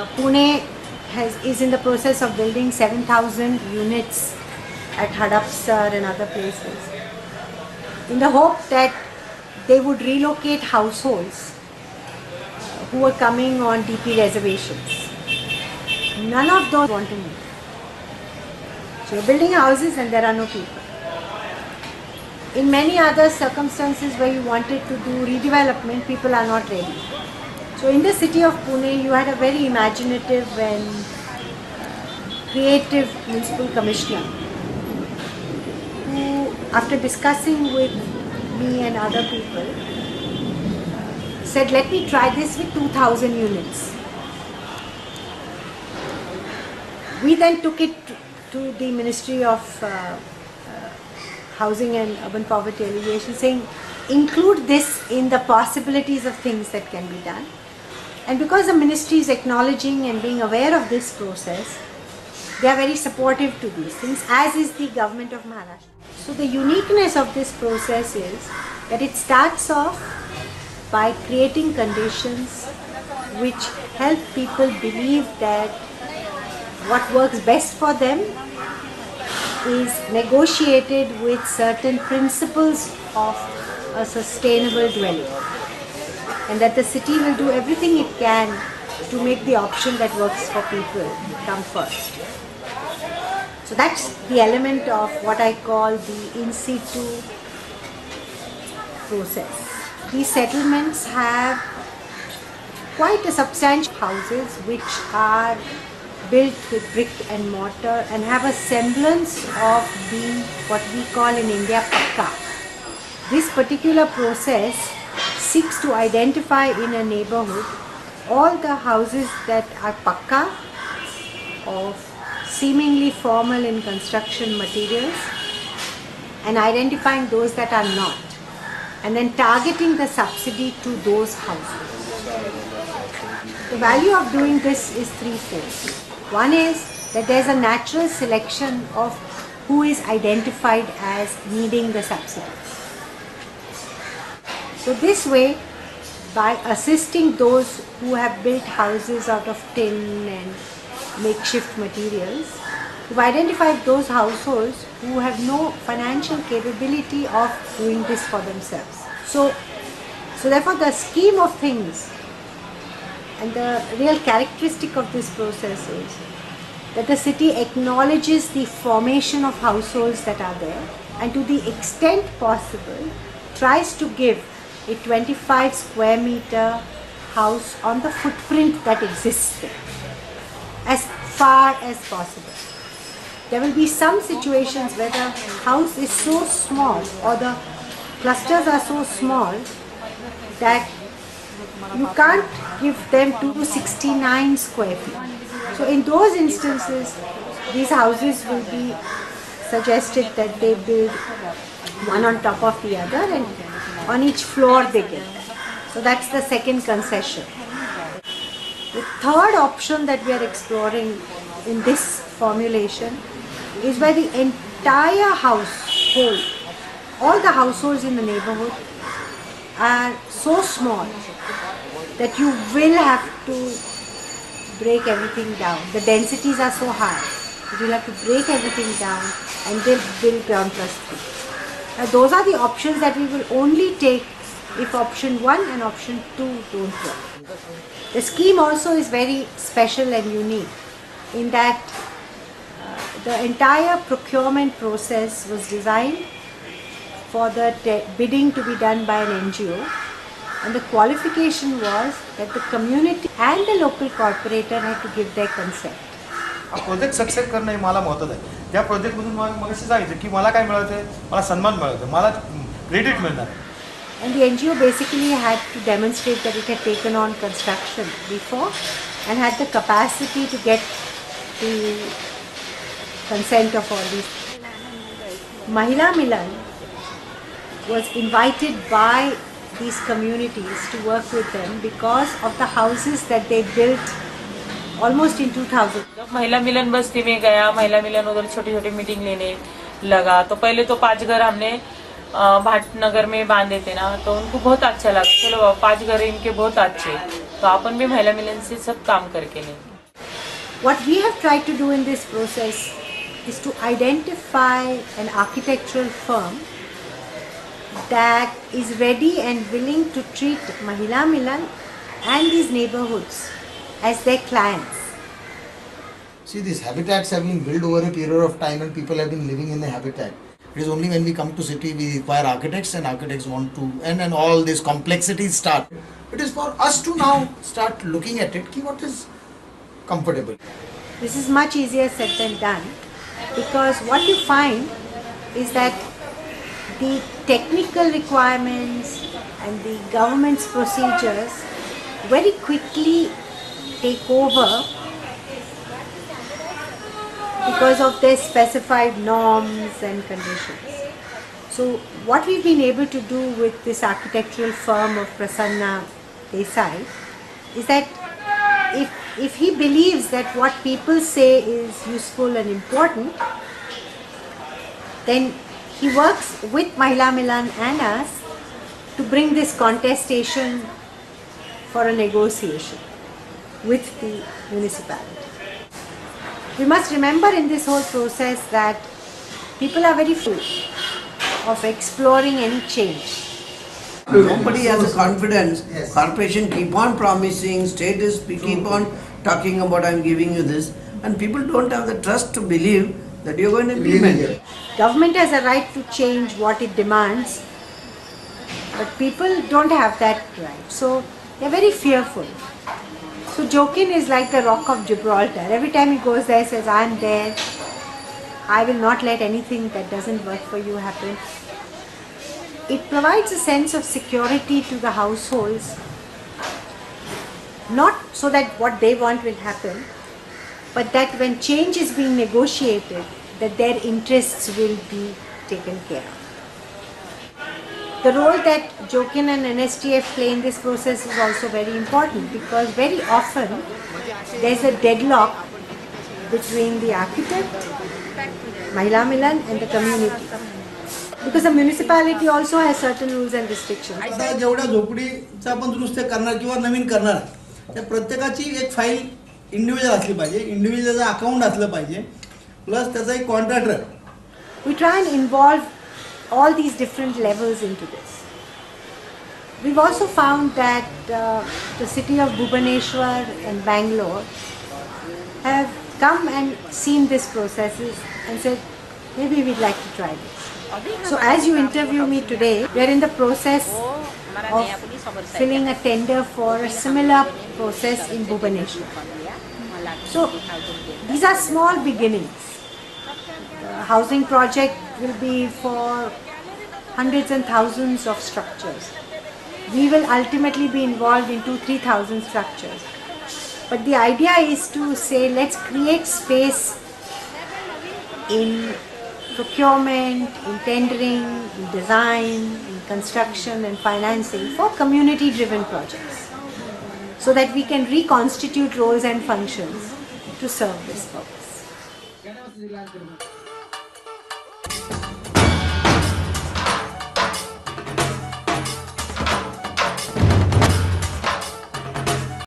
Pune is in the process of building 7,000 units at Hadapsar and other places, in the hope that they would relocate households who were coming on DP reservations. None of those want to move. So you're building houses and there are no people. In many other circumstances where you wanted to do redevelopment, people are not ready. So in the city of Pune, you had a very imaginative and creative municipal commissioner who, after discussing with me and other people, said, let me try this with 2,000 units. We then took it to the Ministry of Housing and Urban Poverty Alleviation, saying, include this in the possibilities of things that can be done. And because the ministry is acknowledging and being aware of this process, they are very supportive to these things, as is the government of Maharashtra. So the uniqueness of this process is that it starts off by creating conditions which help people believe that what works best for them is negotiated with certain principles of a sustainable dwelling, and that the city will do everything it can to make the option that works for people come first. So that's the element of what I call the in situ process. These settlements have quite a substantial houses which are built with brick and mortar and have a semblance of being what we call in India pakka. This particular process seeks to identify in a neighborhood all the houses that are pakka, of seemingly formal in construction materials, and identifying those that are not, and then targeting the subsidy to those houses. The value of doing this is threefold. One is that there is a natural selection of who is identified as needing the subsidy. So this way, by assisting those who have built houses out of tin and makeshift materials, we've identified those households who have no financial capability of doing this for themselves. So therefore the scheme of things and the real characteristic of this process is that the city acknowledges the formation of households that are there, and to the extent possible tries to give a 25 square meter house on the footprint that exists there, as far as possible. There will be some situations where the house is so small or the clusters are so small that you can't give them 269 square feet. So in those instances, these houses will be suggested that they build one on top of the other, and on each floor they get that. So that's the second concession. The third option that we are exploring in this formulation is where the entire household, all the households in the neighborhood are so small that you will have to break everything down. The densities are so high that you'll have to break everything down and then build ground plus 3. Now those are the options that we will only take if option 1 and option 2 don't work. The scheme also is very special and unique in that the entire procurement process was designed for the bidding to be done by an NGO, and the qualification was that the community and the local corporator had to give their consent. Project success करणे मला महत्त्वाचं आहे. त्या प्रोजेक्टमधून मग असे सांगितलं की मला काय मिळालं, मला सन्मान मिळाला, मला क्रेडिट मिळणार. And the NGO basically had to demonstrate that it had taken on construction before and had the capacity to get the consent of all these. Mahila Milan was invited by these communities to work with them because of the houses that they built almost in 2000. महिला मिलन बस्ती में गया, महिला मिलन उधर छोटी छोटी meeting लेने लगा. तो पहले तो 5 घर हमने भाटनगर में बांधे थे ना, तो उनको बहुत अच्छा लगा. चलो 5 घर इनके बहुत अच्छे, तो अपन भी महिला मिलन से सब काम करके लेंगे. What we have tried to do in this process is to identify an architectural firm that is ready and willing to treat Mahila Milan and these neighborhoods as their clients. See, these habitats have been built over a period of time and people have been living in the habitat. It is only when we come to city we require architects and architects want to, and all these complexities start. It is for us to now start looking at it, what is comfortable. This is much easier said than done, because what you find is that the technical requirements and the government's procedures very quickly take over because of their specified norms and conditions. So what we've been able to do with this architectural firm of Prasanna Desai is that if he believes that what people say is useful and important, then he works with Mahila Milan and us to bring this contestation for a negotiation with the municipality. We must remember in this whole process that people are very full of exploring any change. Nobody has the confidence. Corporation keep on promising, state is keep on talking about I'm giving you this, and people don't have the trust to believe that you're going to implement it. Government has a right to change what it demands, but people don't have that right. So they're very fearful. So Jokin is like the Rock of Gibraltar. Every time he goes there, he says, I'm there. I will not let anything that doesn't work for you happen. It provides a sense of security to the households, not so that what they want will happen, but that when change is being negotiated, that their interests will be taken care of. The role that Jokin and NSTF play in this process is also very important, because very often there is a deadlock between the architect, Mahila Milan and the community. Because the municipality also has certain rules and restrictions. आता जेवढ्या झोपडीचं आपण दुरुस्त करणार किंवा नवीन करणार त्या प्रत्येकाची एक फाईल इंडिव्हिज्युअल असली पाहिजे, इंडिव्हिज्युअलचं अकाउंट असलं पाहिजे, प्लस त्याचा एक contractor. We try and involve all these different levels into this. We've also found that the city of Bhubaneswar and Bangalore have come and seen these processes and said, maybe we'd like to try this. So as you interview me today, we are in the process of filling a tender for a similar process in Bhubaneswar. So these are small beginnings. The housing project will be for hundreds and thousands of structures. We will ultimately be involved in 2,000-3,000 structures. But the idea is to say, let's create space in procurement, in tendering, in design, in construction and financing for community-driven projects, so that we can reconstitute roles and functions to serve this purpose.